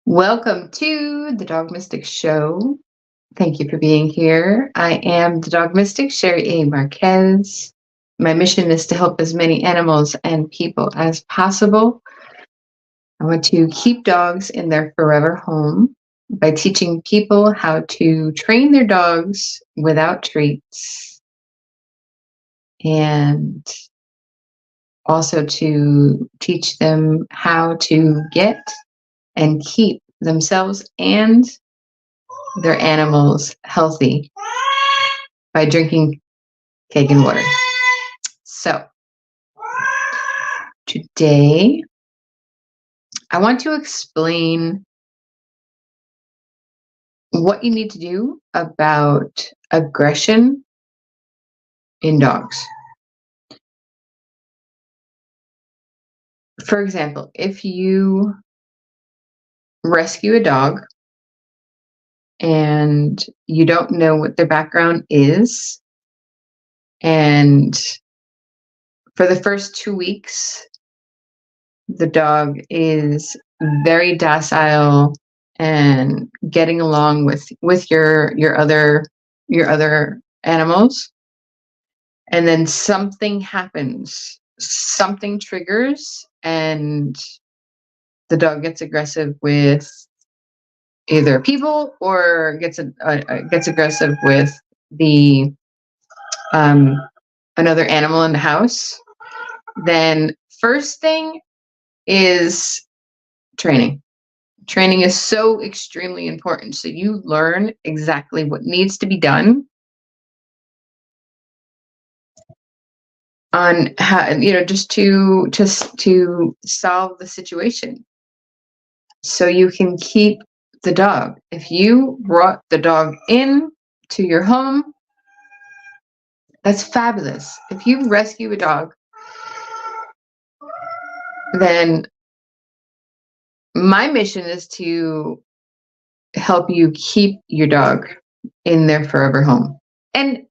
Welcome to the Dog Mystic Show. Thank you for being here. I am the Dog Mystic, Sherry A. Marquez. My mission is to help as many animals and people as possible. I want to keep dogs in their forever home by teaching people how to train their dogs without treats, and also to teach them how to get and keep themselves and their animals healthy by drinking cake and water. So today I want to explain what you need to do about aggression in dogs. For example, if you rescue a dog and you don't know what their background is, and for the first 2 weeks, the dog is very docile and getting along with your other animals, and then something happens, something triggers, and the dog gets aggressive with either people or gets aggressive with the another animal in the house. Then first thing is training. Training is so extremely important. So you learn exactly what needs to be done on how, just to solve the situation, so you can keep the dog. If you brought the dog in to your home, that's fabulous. If you rescue a dog, then my mission is to help you keep your dog in their forever home. And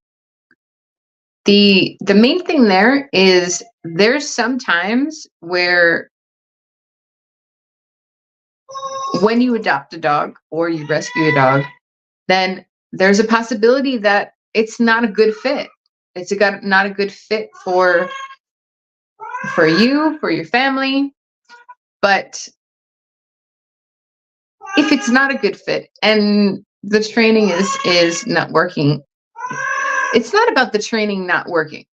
the main thing there is there's some times where when you adopt a dog or you rescue a dog, then there's a possibility that it's not a good fit. It's not a good fit for you, for your family. But if it's not a good fit and the training is not working, it's not about the training not working,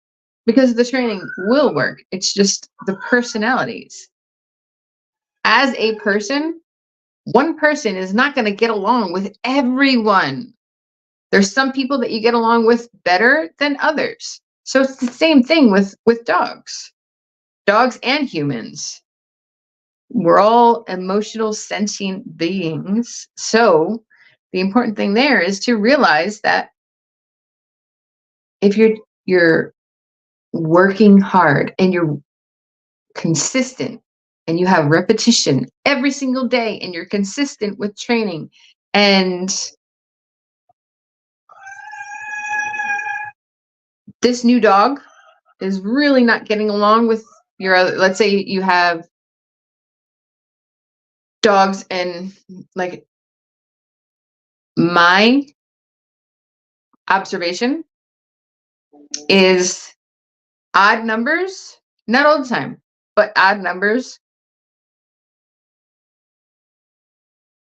because the training will work. It's just the personalities. As a person, one person is not going to get along with everyone. There's some people that you get along with better than others. So it's the same thing with dogs and humans. We're all emotional, sentient beings. So the important thing there is to realize that if you're working hard and you're consistent and you have repetition every single day and you're consistent with training, and this new dog is really not getting along with your other, let's say you have dogs, and like, my observation is odd numbers, not all the time, but odd numbers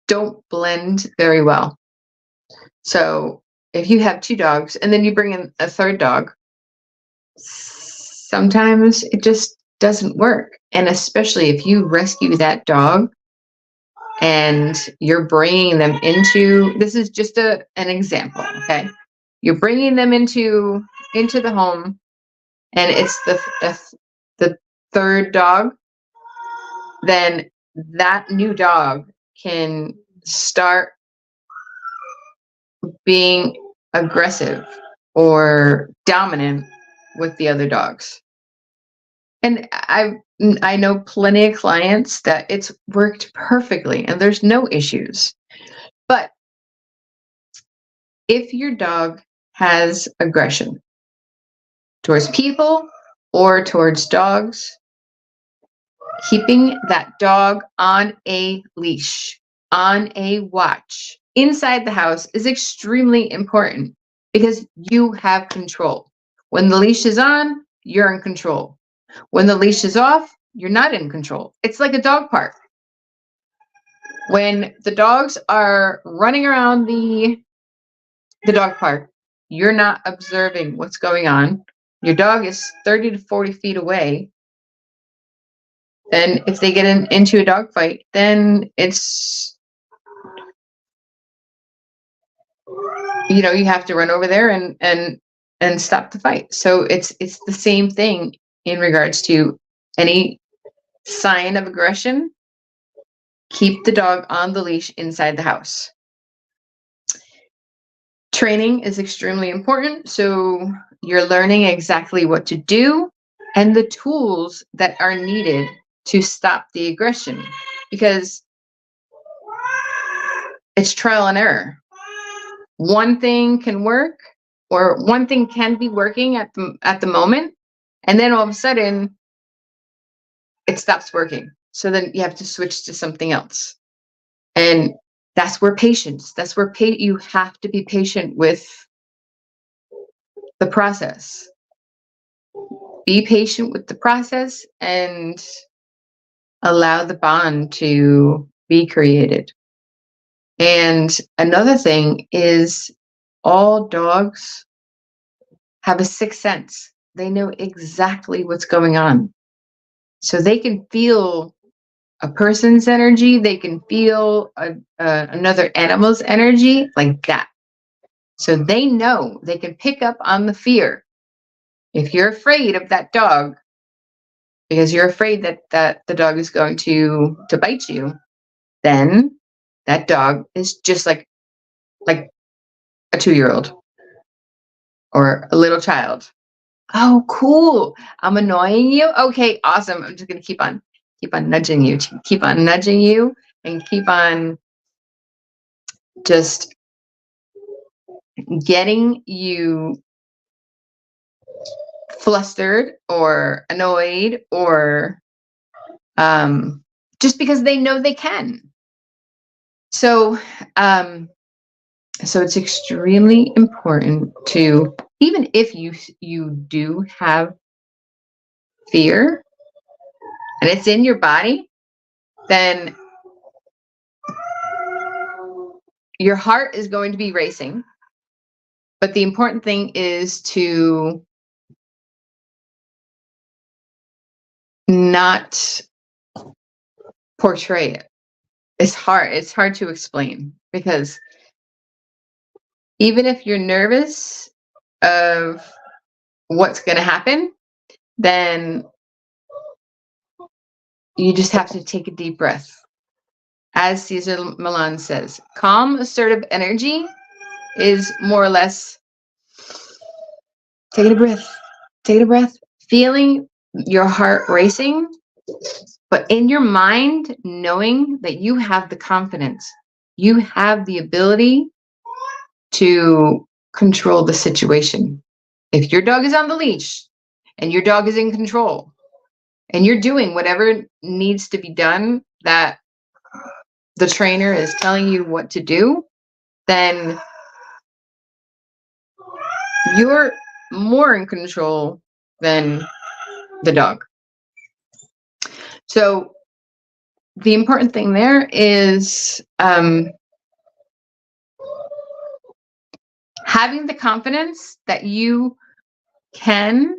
don't blend very well. So if you have 2 dogs and then you bring in a third dog, sometimes it just doesn't work. And especially if you rescue that dog and you're bringing them into, this is just an example, okay? You're bringing them into the home, and it's the third dog, then that new dog can start being aggressive or dominant with the other dogs. And I know plenty of clients that it's worked perfectly and there's no issues. But if your dog has aggression towards people or towards dogs, keeping that dog on a leash, on a watch inside the house is extremely important because you have control. When the leash is on, you're in control. When the leash is off, you're not in control. It's like a dog park. When the dogs are running around the dog park, you're not observing what's going on. Your dog is 30 to 40 feet away. And if they get into a dog fight, then it's, you have to run over there and stop the fight. So it's the same thing in regards to any sign of aggression. Keep the dog on the leash inside the house. Training is extremely important. So you're learning exactly what to do and the tools that are needed to stop the aggression, because it's trial and error. One thing can work, or one thing can be working at the moment, and then all of a sudden it stops working. So then you have to switch to something else. And that's where you have to be patient with the process. Be patient with the process and allow the bond to be created. And another thing is, all dogs have a sixth sense. They know exactly what's going on. So they can feel a person's energy. They can feel another animal's energy like that. So they know, they can pick up on the fear. If you're afraid of that dog, because you're afraid that the dog is going to bite you, then that dog is just like a 2-year-old or a little child. Oh, cool. I'm annoying you. Okay, awesome. I'm just going to keep on nudging you, and keep on just getting you flustered or annoyed, or just because they know they can. So it's extremely important to, even if you do have fear and it's in your body, then your heart is going to be racing. But the important thing is to not portray it. It's hard to explain, because even if you're nervous of what's going to happen, then you just have to take a deep breath. As Cesar Millan says, calm, assertive energy is more or less take a breath, feeling your heart racing, but in your mind, knowing that you have the confidence, you have the ability to control the situation. If your dog is on the leash and your dog is in control and you're doing whatever needs to be done that the trainer is telling you what to do, then you're more in control than the dog. So the important thing there is having the confidence that you can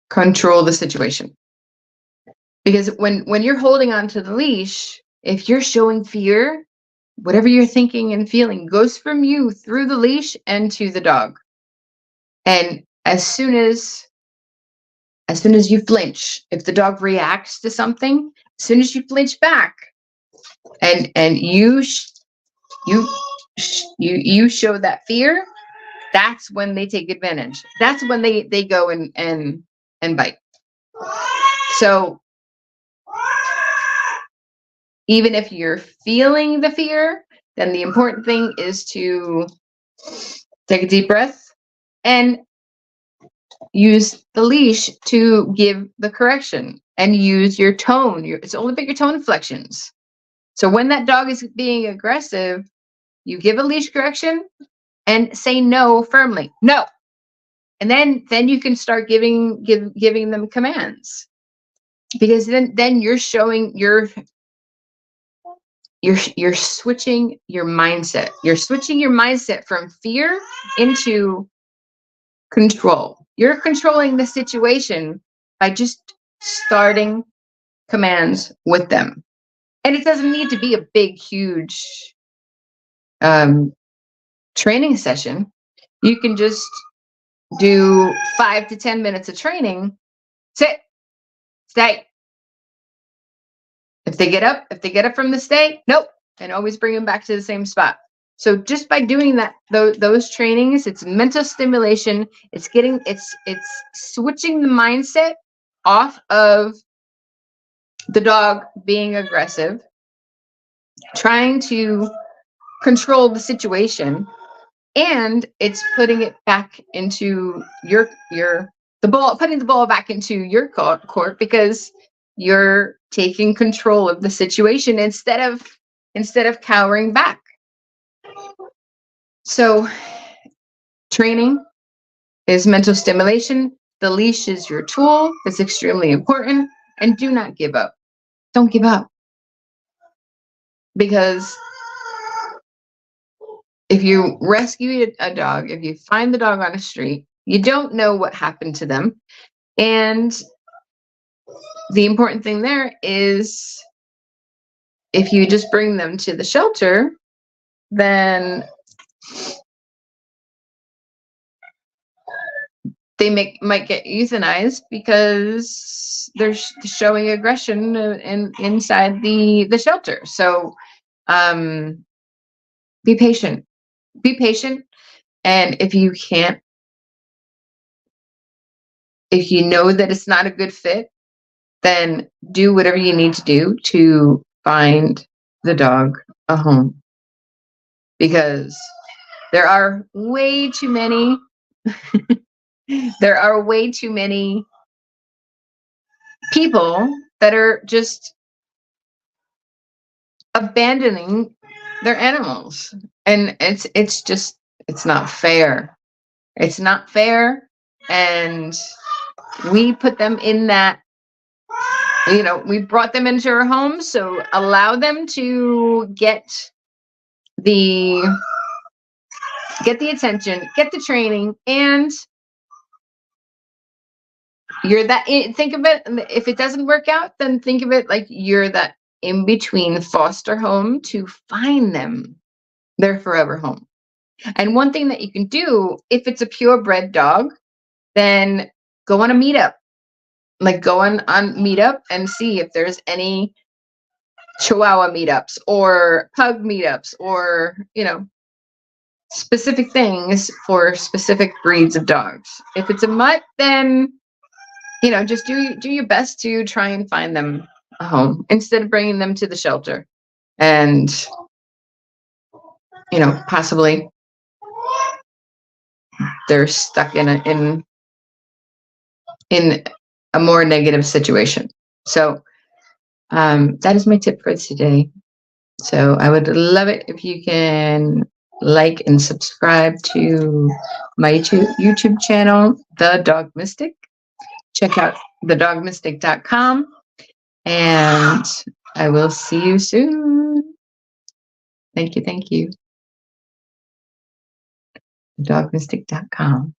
control the situation. Because when you're holding on to the leash, if you're showing fear, whatever you're thinking and feeling goes from you through the leash and to the dog. And as soon as you flinch, if the dog reacts to something, as soon as you flinch back and you show that fear, that's when they take advantage. That's when they go and bite. So even if you're feeling the fear, then the important thing is to take a deep breath and use the leash to give the correction, and use your tone. It's only about your tone inflections. So when that dog is being aggressive, you give a leash correction and say no firmly. No. And then you can start giving them commands. Because then you're showing you're switching your mindset. You're switching your mindset from fear into control. You're controlling the situation by just starting commands with them. And it doesn't need to be a big, huge training session. You can just do 5 to 10 minutes of training. Sit, stay. If they get up from the stay, nope. And always bring them back to the same spot. So just by doing that, those trainings, it's mental stimulation. It's switching the mindset off of the dog being aggressive, trying to control the situation, and it's putting it back into putting the ball back into your court, because you're taking control of the situation instead of cowering back. So training is mental stimulation. The leash is your tool. It's extremely important. And do not give up. Don't give up. Because if you rescue a dog, if you find the dog on a street, you don't know what happened to them. And the important thing there is, if you just bring them to the shelter, then they might get euthanized because they're showing aggression inside the shelter. So be patient. Be patient. And if you know that it's not a good fit, then do whatever you need to do to find the dog a home. Because there are way too many people that are just abandoning their animals, and it's not fair. It's not fair. And we put them in that, we brought them into our homes, so allow them to get the attention, get the training, and think of it, if it doesn't work out, then think of it like you're that in between foster home to find them their forever home. And one thing that you can do, if it's a purebred dog, then go on a meetup. Like, go on meetup and see if there's any Chihuahua meetups or pug meetups, or specific things for specific breeds of dogs. If it's a mutt, then just do your best to try and find them a home instead of bringing them to the shelter, and possibly they're stuck in a more negative situation. So that is my tip for today. So I would love it if you can like and subscribe to my YouTube channel, The Dog Mystic. Check out thedogmystic.com, and I will see you soon. Thank you. Thedogmystic.com.